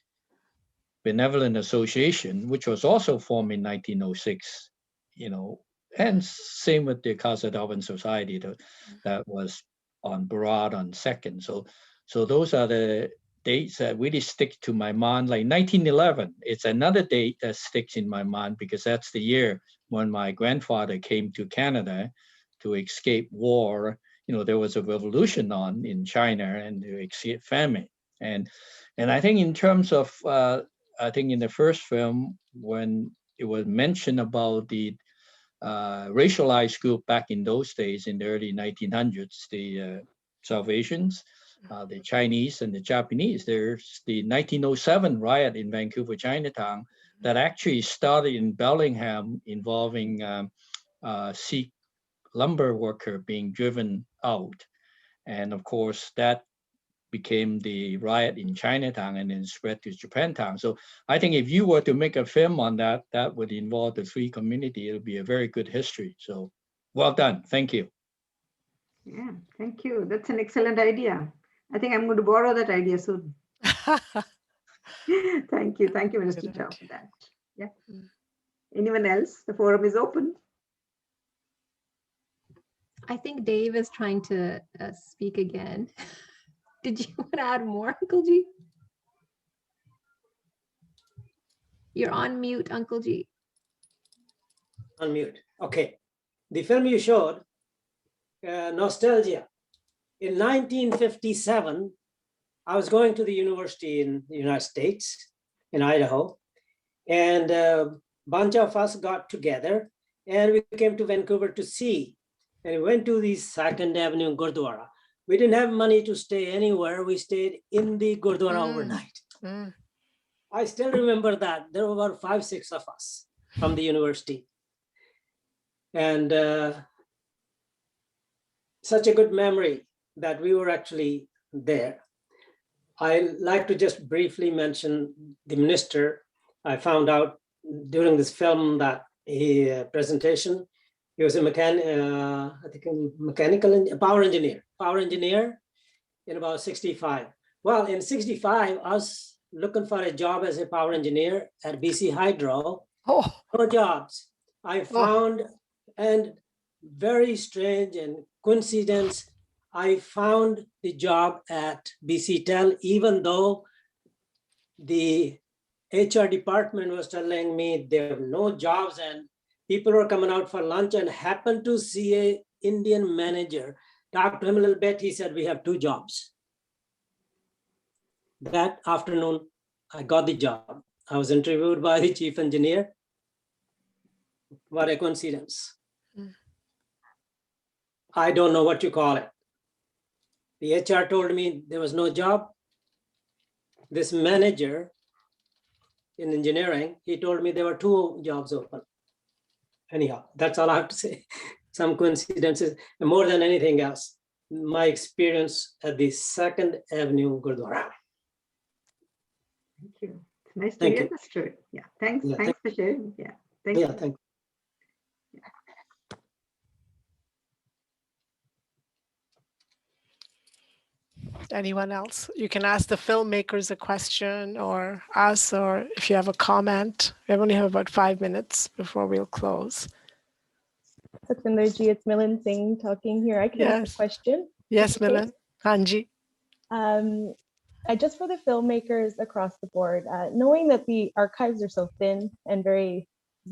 Benevolent Association, which was also formed in 1906, and same with the Casa Darwin Society that was on Barad on 2nd. So those are the dates that really stick to my mind. Like 1911, it's another date that sticks in my mind because that's the year when my grandfather came to Canada to escape war. There was a revolution on in China and to escape famine. And I think in terms of, I think in the first film, when it was mentioned about the racialized group back in those days in the early 1900s, the South Asians, the Chinese and the Japanese. There's the 1907 riot in Vancouver, Chinatown, that actually started in Bellingham involving Sikh lumber worker being driven out. And of course, that became the riot in Chinatown and then spread to Japantown. So I think if you were to make a film on that, that would involve the three community. It would be a very good history. So well done. Thank you. Yeah, thank you. That's an excellent idea. I think I'm going to borrow that idea soon. Thank you. Thank you, Minister Chow, for that. Yeah. Anyone else? The forum is open. I think Dave is trying to speak again. Did you want to add more, Uncle G? You're on mute, Uncle G. On mute. Okay. The film you showed, Nostalgia. In 1957, I was going to the university in the United States, in Idaho, and a bunch of us got together and we came to Vancouver to see. And we went to the 2nd Avenue Gurdwara. We didn't have money to stay anywhere. We stayed in the Gurdwara overnight. I still remember that. There were about 5, 6 of us from the university. And such a good memory that we were actually there. I like to just briefly mention the minister. I found out during this film that presentation, he was a power engineer in about 65. Well, in 65, I was looking for a job as a power engineer at BC Hydro. No jobs. I found, and very strange and coincidence, I found the job at BC Tel, even though the HR department was telling me there were no jobs and people were coming out for lunch, and happened to see an Indian manager. Talked to him a little bit. He said, we have 2 jobs. That afternoon, I got the job. I was interviewed by the chief engineer. What a coincidence. I don't know what you call it. The HR told me there was no job. This manager in engineering, he told me there were 2 jobs open. Anyhow, that's all I have to say. Some coincidences, more than anything else. My experience at the 2nd Avenue Gurdwara. Thank you. It's nice to hear the story. Yeah, thanks. Yeah, thanks for sharing. Yeah, thank you. Thank you. Anyone else? You can ask the filmmakers a question or us, or if you have a comment. We only have about 5 minutes before we'll close. Satvinderji, it's Milan Singh talking here. I can ask a question. Yes, Milan. Hanji. Just for the filmmakers across the board, knowing that the archives are so thin and they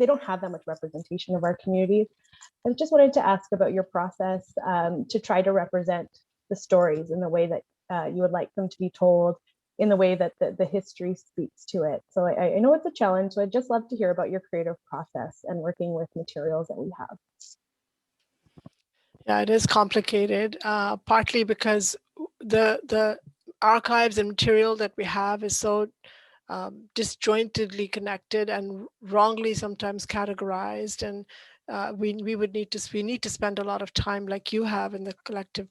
don't have that much representation of our communities, I just wanted to ask about your process to try to represent the stories in the way that you would like them to be told, in the way that the history speaks to it. So I know it's a challenge, so I'd just love to hear about your creative process and working with materials that we have. Yeah, it is complicated, partly because the archives and material that we have is so disjointedly connected and wrongly sometimes categorized, and we need to spend a lot of time, like you have in the collective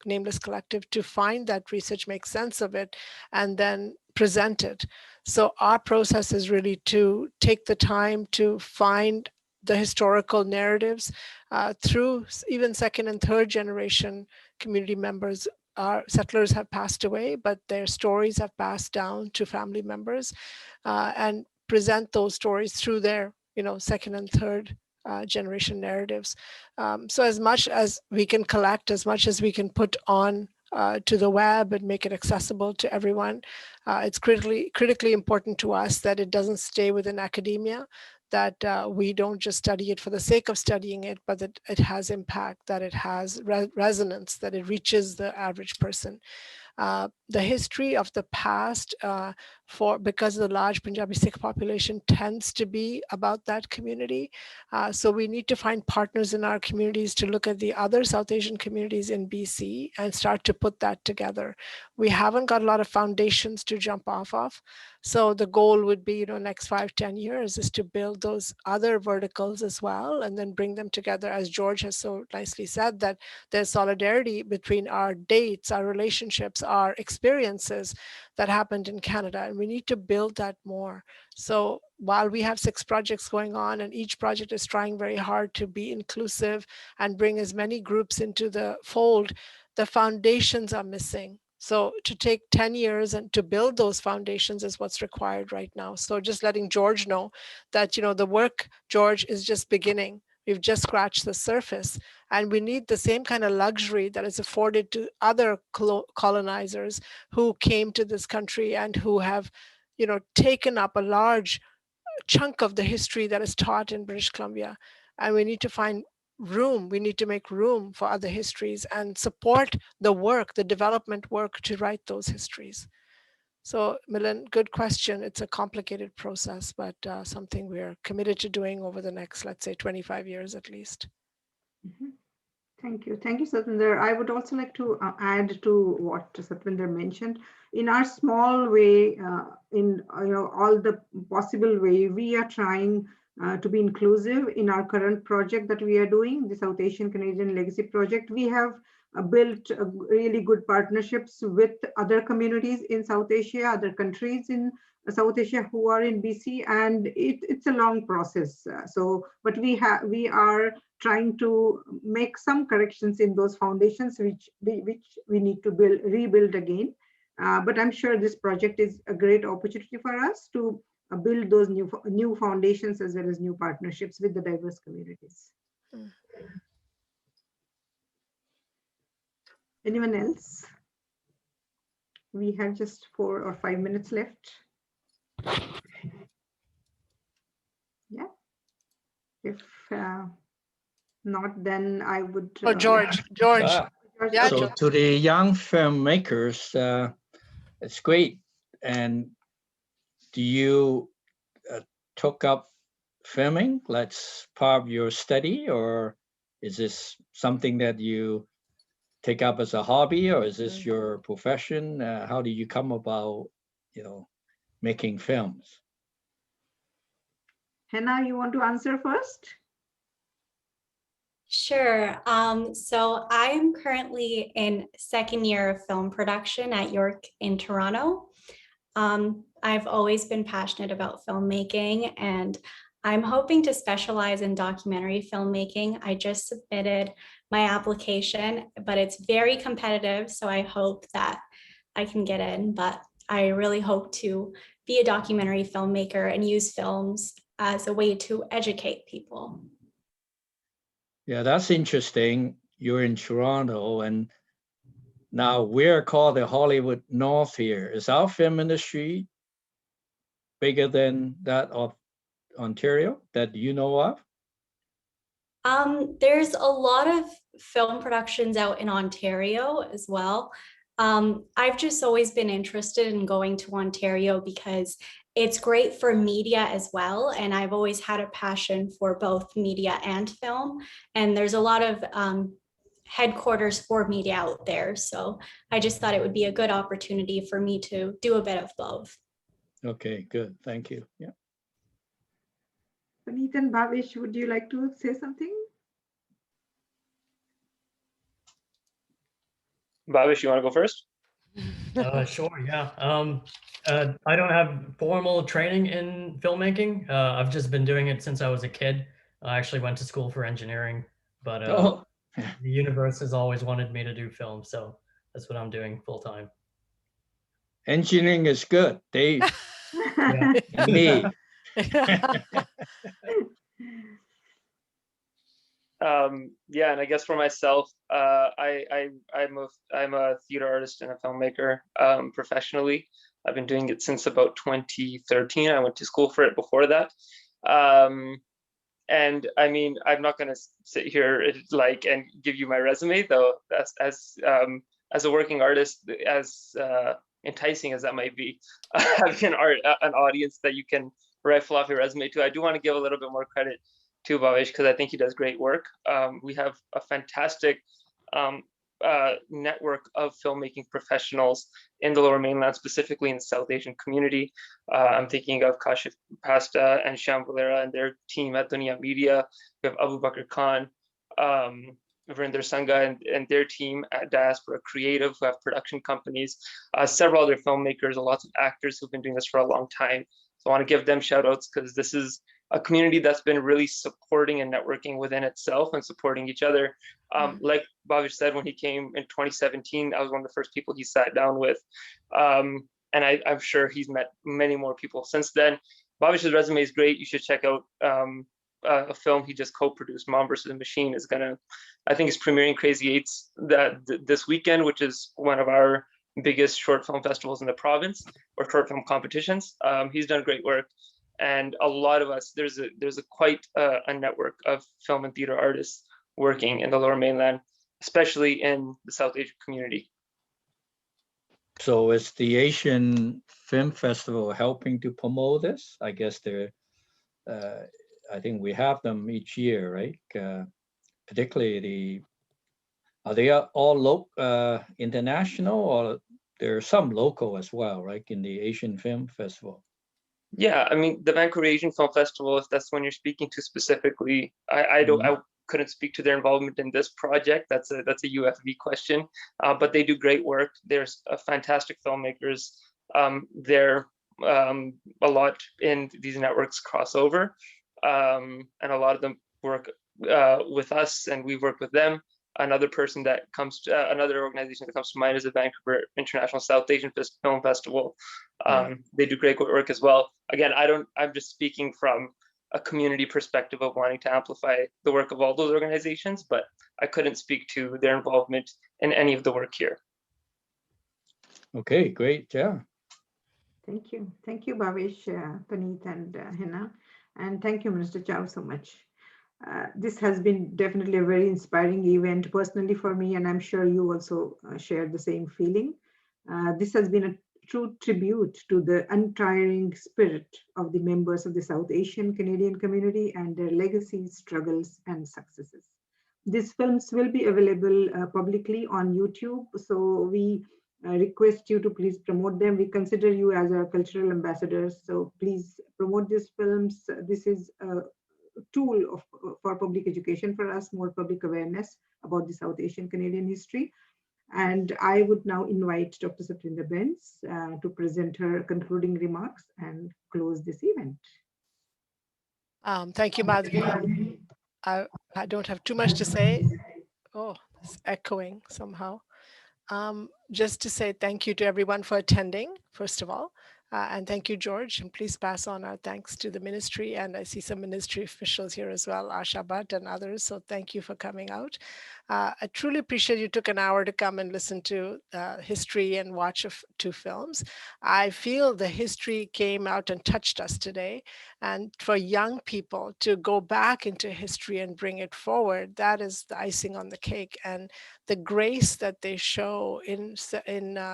Nameless Collective, to find that research, make sense of it, and then present it. So our process is really to take the time to find the historical narratives through even 2nd and 3rd generation community members our settlers have passed away, but their stories have passed down to family members, and present those stories through their, second and third generation narratives. So as much as we can collect, as much as we can put on to the web and make it accessible to everyone, it's critically important to us that it doesn't stay within academia, that we don't just study it for the sake of studying it, but that it has impact, that it has resonance, that it reaches the average person. The history of the past, because the large Punjabi Sikh population tends to be about that community. So we need to find partners in our communities to look at the other South Asian communities in BC and start to put that together. We haven't got a lot of foundations to jump off of. So the goal would be, next 5-10 years is to build those other verticals as well, and then bring them together, as George has so nicely said, that there's solidarity between our dates, our relationships, our experiences that happened in Canada, and we need to build that more. So while we have 6 projects going on, and each project is trying very hard to be inclusive and bring as many groups into the fold, the foundations are missing. So to take 10 years and to build those foundations is what's required right now. So just letting George know that, the work, George, is just beginning. We've just scratched the surface, and we need the same kind of luxury that is afforded to other colonizers who came to this country and who have, taken up a large chunk of the history that is taught in British Columbia. And we need to find room, we need to make room for other histories and support the work, the development work to write those histories. So Milind, good question. It's a complicated process, but something we're committed to doing over the next, let's say, 25 years at least. Mm-hmm. Thank you. Thank you, Satvinder. I would also like to add to what Satvinder mentioned. In our small way, in all the possible way, we are trying to be inclusive in our current project that we are doing, the South Asian Canadian Legacy Project. We have built really good partnerships with other communities in South Asia, other countries in South Asia who are in BC, and it's a long process. But we are trying to make some corrections in those foundations, which we need to rebuild again. But I'm sure this project is a great opportunity for us to build those new foundations as well as new partnerships with the diverse communities. Anyone else? We have just 4 or 5 minutes left. Yeah. If not, then I would. George. Yeah, so George. To the young filmmakers, it's great. And do you took up filming? That's part of your study, or is this something that you take up as a hobby, or is this your profession? How do you come about, making films? Henna, you want to answer first? Sure. So I am currently in 2nd year of film production at York in Toronto. I've always been passionate about filmmaking, and I'm hoping to specialize in documentary filmmaking. I just submitted my application, but it's very competitive, so I hope that I can get in. But I really hope to be a documentary filmmaker and use films as a way to educate people. Yeah, that's interesting. You're in Toronto, and now we're called the Hollywood North here. Is our film industry bigger than that of Ontario that you know of? There's a lot of film productions out in Ontario as well. I've just always been interested in going to Ontario because it's great for media as well. And I've always had a passion for both media and film. And there's a lot of headquarters for media out there. So I just thought it would be a good opportunity for me to do a bit of both. Okay, good. Thank you. Yeah. Paneet and Bhavesh, would you like to say something? Bhavesh, you want to go first? Sure, yeah. I don't have formal training in filmmaking. I've just been doing it since I was a kid. I actually went to school for engineering, but the universe has always wanted me to do film, so that's what I'm doing full time. Engineering is good, Dave. Yeah. Me. Yeah, and I guess for myself, I'm a theater artist and a filmmaker professionally. I've been doing it since about 2013. I went to school for it before that. And I mean, I'm not going to sit here and give you my resume, though. As a working artist, as enticing as that might be, having an audience that you can rifle off your resume to, I do want to give a little bit more credit to Bhavesh, because I think he does great work. We have a fantastic network of filmmaking professionals in the Lower Mainland, specifically in the South Asian community. I'm thinking of Kashif Pasta and Sham Valera and their team at Dunia Media. We have Abu Bakr Khan, Vrinder Sangha and their team at Diaspora Creative, who have production companies, several other filmmakers, lots of actors who've been doing this for a long time. So I want to give them shout outs, because this is a community that's been really supporting and networking within itself and supporting each other. Like Bhavesh said, when he came in 2017, I was one of the first people he sat down with. And I'm sure he's met many more people since then. Bhavesh's resume is great. You should check out a film he just co-produced, Mom vs. the Machine, I think it's premiering Crazy Eights this weekend, which is one of our biggest short film festivals in the province, or short film competitions. He's done great work. And a lot of us, there's quite a network of film and theater artists working in the Lower Mainland, especially in the South Asian community. So is the Asian Film Festival helping to promote this? I guess I think we have them each year, right? Particularly are they all international, or there are some local as well, right, in the Asian Film Festival? Yeah, I mean, the Vancouver Asian Film Festival, if that's one you're speaking to specifically, I couldn't speak to their involvement in this project. That's a UFV question, but they do great work. There's fantastic filmmakers. They're a lot in these networks crossover, and a lot of them work with us, and we work with them. Another organization that comes to mind is the Vancouver International South Asian Film Festival. They do great work as well. Again, I'm just speaking from a community perspective of wanting to amplify the work of all those organizations, but I couldn't speak to their involvement in any of the work here. Okay, great, yeah. Thank you, Bhavesh, Paneet, and Henna, and thank you, Minister Chow, so much. This has been definitely a very inspiring event personally for me, and I'm sure you also share the same feeling. This has been a true tribute to the untiring spirit of the members of the South Asian Canadian community and their legacies, struggles, and successes. These films will be available publicly on YouTube, so we request you to please promote them. We consider you as our cultural ambassadors, so please promote these films. This is a tool for public education for us, more public awareness about the South Asian Canadian history. And I would now invite Dr. Satwinder Benz to present her concluding remarks and close this event. Thank you, Madhavi. I don't have too much to say. Oh, it's echoing somehow. Just to say thank you to everyone for attending, first of all. And thank you, George, and please pass on our thanks to the ministry. And I see some ministry officials here as well, Asha Bhatt and others. So thank you for coming out. I truly appreciate you took an hour to come and listen to history and watch 2 films. I feel the history came out and touched us today. And for young people to go back into history and bring it forward, that is the icing on the cake. And the grace that they show in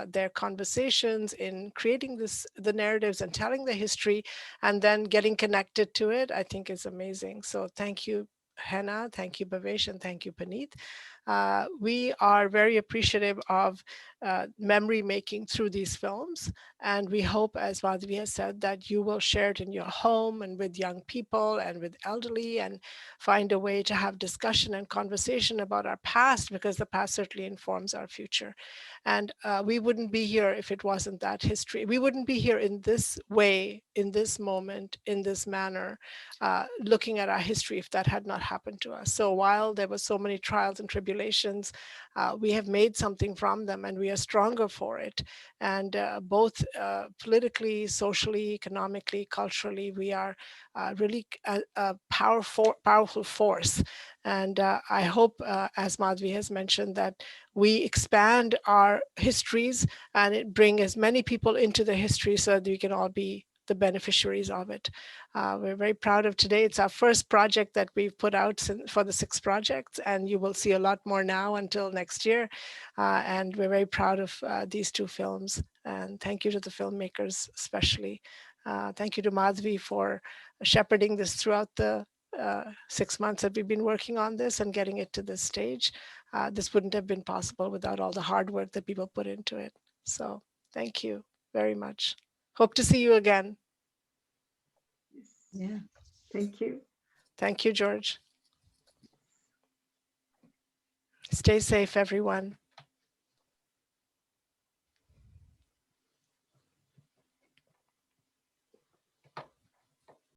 their conversations, in creating the narratives and telling the history and then getting connected to it, I think is amazing. So thank you, Henna, thank you, Bhavesh, and thank you, Paneet. We are very appreciative of memory making through these films. And we hope, as Madhavi has said, that you will share it in your home and with young people and with elderly, and find a way to have discussion and conversation about our past, because the past certainly informs our future. And we wouldn't be here if it wasn't that history. We wouldn't be here in this way, in this moment, in this manner, looking at our history if that had not happened to us. So while there were so many trials and tribulations, populations, we have made something from them and we are stronger for it. And both politically, socially, economically, culturally, we are really a powerful force. And I hope, as Madhvi has mentioned, that we expand our histories and it bring as many people into the history so that we can all be the beneficiaries of it. We're very proud of today. It's our first project that we've put out for the 6 projects, and you will see a lot more now until next year. And we're very proud of these 2 films. And thank you to the filmmakers, especially. Thank you to Madhvi for shepherding this throughout the 6 months that we've been working on this and getting it to this stage. This wouldn't have been possible without all the hard work that people put into it. So thank you very much. Hope to see you again. Yeah, thank you. Thank you, George. Stay safe, everyone.